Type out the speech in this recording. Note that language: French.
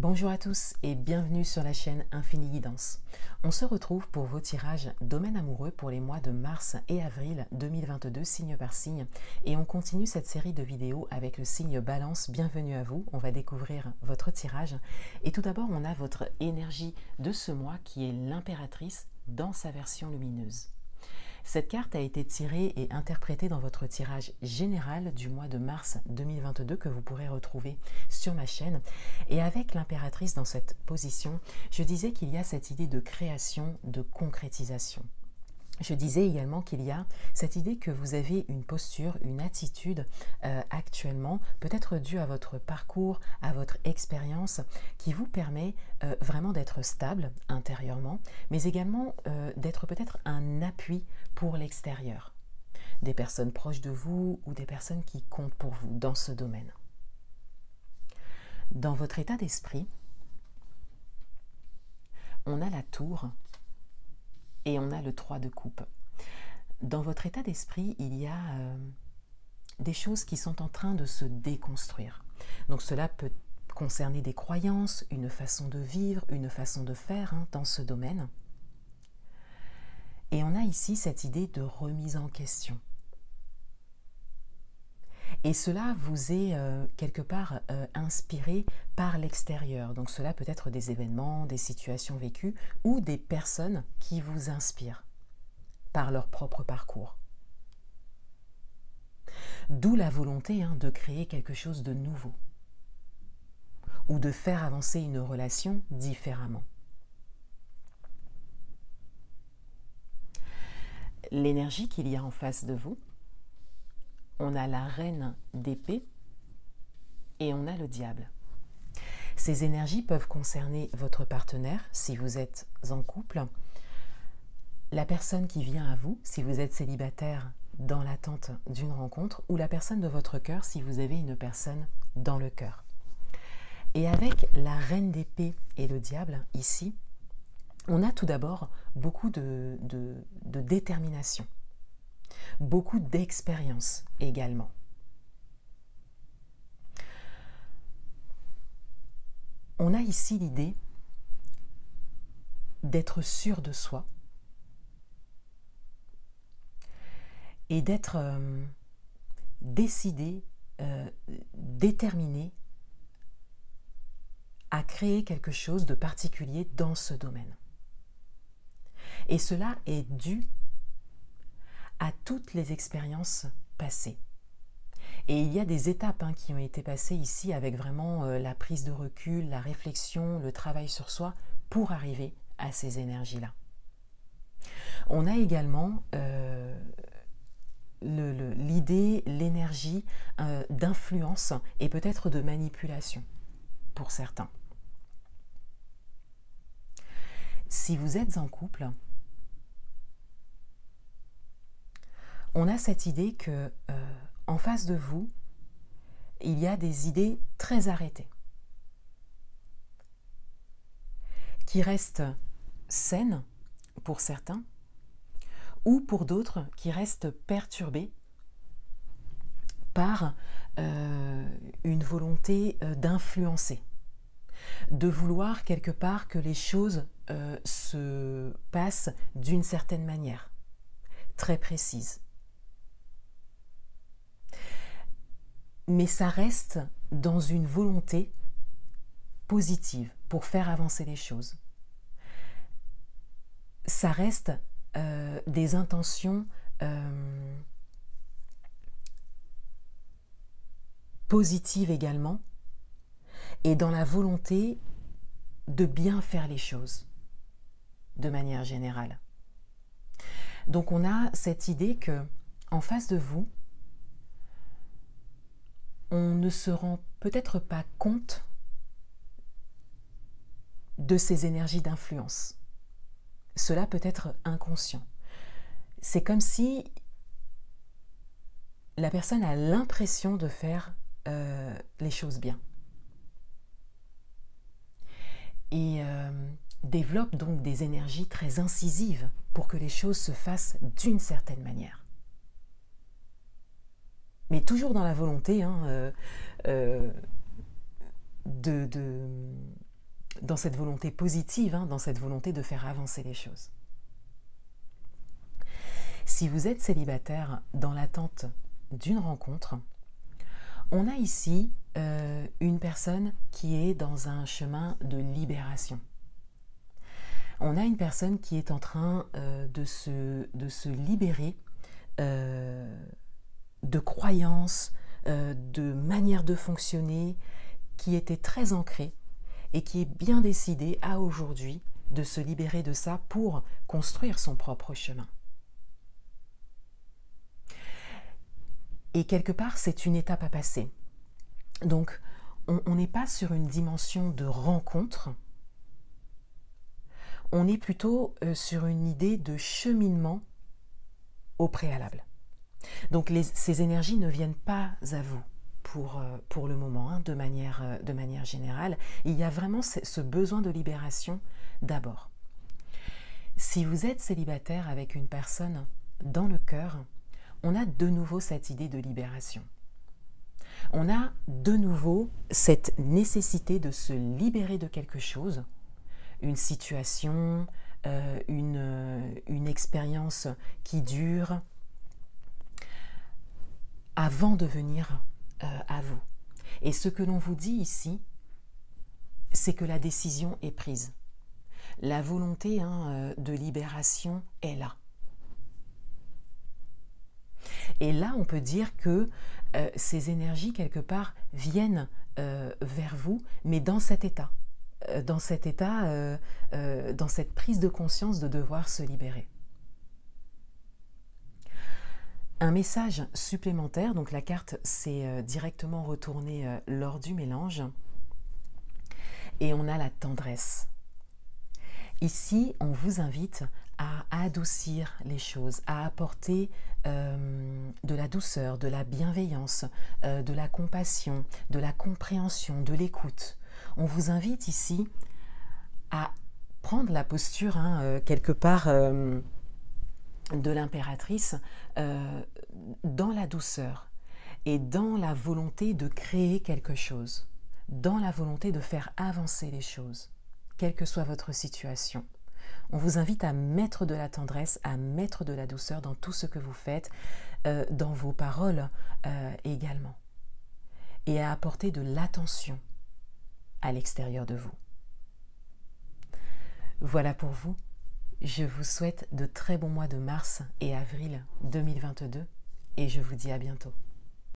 Bonjour à tous et bienvenue sur la chaîne Infini Guidance. On se retrouve pour vos tirages domaine amoureux pour les mois de mars et avril 2022, signe par signe. Et on continue cette série de vidéos avec le signe Balance. Bienvenue à vous, on va découvrir votre tirage. Et tout d'abord, on a votre énergie de ce mois qui est l'impératrice dans sa version lumineuse. Cette carte a été tirée et interprétée dans votre tirage général du mois de mars 2022 que vous pourrez retrouver sur ma chaîne. Et avec l'impératrice dans cette position, je disais qu'il y a cette idée de création, de concrétisation. Je disais également qu'il y a cette idée que vous avez une posture, une attitude actuellement, peut-être due à votre parcours, à votre expérience, qui vous permet vraiment d'être stable intérieurement, mais également d'être peut-être un appui pour l'extérieur. Des personnes proches de vous ou des personnes qui comptent pour vous dans ce domaine. Dans votre état d'esprit, on a la tour et on a le 3 de coupe. Dans votre état d'esprit, il y a des choses qui sont en train de se déconstruire. Donc cela peut concerner des croyances, une façon de vivre, une façon de faire dans ce domaine. Et on a ici cette idée de remise en question. Et cela vous est quelque part inspiré par l'extérieur. Donc cela peut être des événements, des situations vécues ou des personnes qui vous inspirent par leur propre parcours. D'où la volonté de créer quelque chose de nouveau ou de faire avancer une relation différemment. L'énergie qu'il y a en face de vous, on a la reine d'épée et on a le diable. Ces énergies peuvent concerner votre partenaire si vous êtes en couple, la personne qui vient à vous si vous êtes célibataire dans l'attente d'une rencontre ou la personne de votre cœur si vous avez une personne dans le cœur. Et avec la reine d'épée et le diable ici, on a tout d'abord beaucoup de détermination. Beaucoup d'expérience également. On a ici l'idée d'être sûr de soi et d'être décidé, déterminé à créer quelque chose de particulier dans ce domaine. Et cela est dû à toutes les expériences passées. Et il y a des étapes qui ont été passées ici avec vraiment la prise de recul, la réflexion, le travail sur soi pour arriver à ces énergies-là. On a également l'idée, l'énergie d'influence et peut-être de manipulation pour certains. Si vous êtes en couple, on a cette idée que en face de vous, il y a des idées très arrêtées, qui restent saines pour certains, ou pour d'autres qui restent perturbées par une volonté d'influencer, de vouloir quelque part que les choses se passent d'une certaine manière, très précise. Mais ça reste dans une volonté positive pour faire avancer les choses. Ça reste des intentions positives également et dans la volonté de bien faire les choses de manière générale. Donc on a cette idée que en face de vous, on ne se rend peut-être pas compte de ces énergies d'influence. Cela peut être inconscient. C'est comme si la personne a l'impression de faire les choses bien. Et développe donc des énergies très incisives pour que les choses se fassent d'une certaine manière. Mais toujours dans la volonté dans cette volonté positive, dans cette volonté de faire avancer les choses. Si vous êtes célibataire dans l'attente d'une rencontre, on a ici une personne qui est dans un chemin de libération. On a une personne qui est en train de se libérer de croyances, de manière de fonctionner qui était très ancrée et qui est bien décidée à aujourd'hui de se libérer de ça pour construire son propre chemin. Et quelque part, c'est une étape à passer. Donc, on n'est pas sur une dimension de rencontre, on est plutôt sur une idée de cheminement au préalable. Donc, ces énergies ne viennent pas à vous pour le moment, de manière générale. Il y a vraiment ce besoin de libération d'abord. Si vous êtes célibataire avec une personne dans le cœur, on a de nouveau cette idée de libération. On a de nouveau cette nécessité de se libérer de quelque chose, une situation, une expérience qui dure, avant de venir à vous. Et ce que l'on vous dit ici, c'est que la décision est prise. La volonté de libération est là. Et là, on peut dire que ces énergies, quelque part, viennent vers vous, mais dans cet état, dans cette prise de conscience de devoir se libérer. Un message supplémentaire, donc la carte s'est directement retournée lors du mélange, et on a la tendresse. Ici, on vous invite à adoucir les choses, à apporter de la douceur, de la bienveillance, de la compassion, de la compréhension, de l'écoute. On vous invite ici à prendre la posture, quelque part, de l'impératrice, dans la douceur et dans la volonté de créer quelque chose, dans la volonté de faire avancer les choses, quelle que soit votre situation. On vous invite à mettre de la tendresse, à mettre de la douceur dans tout ce que vous faites, dans vos paroles également, et à apporter de l'attention à l'extérieur de vous. Voilà pour vous. Je vous souhaite de très bons mois de mars et avril 2022 et je vous dis à bientôt.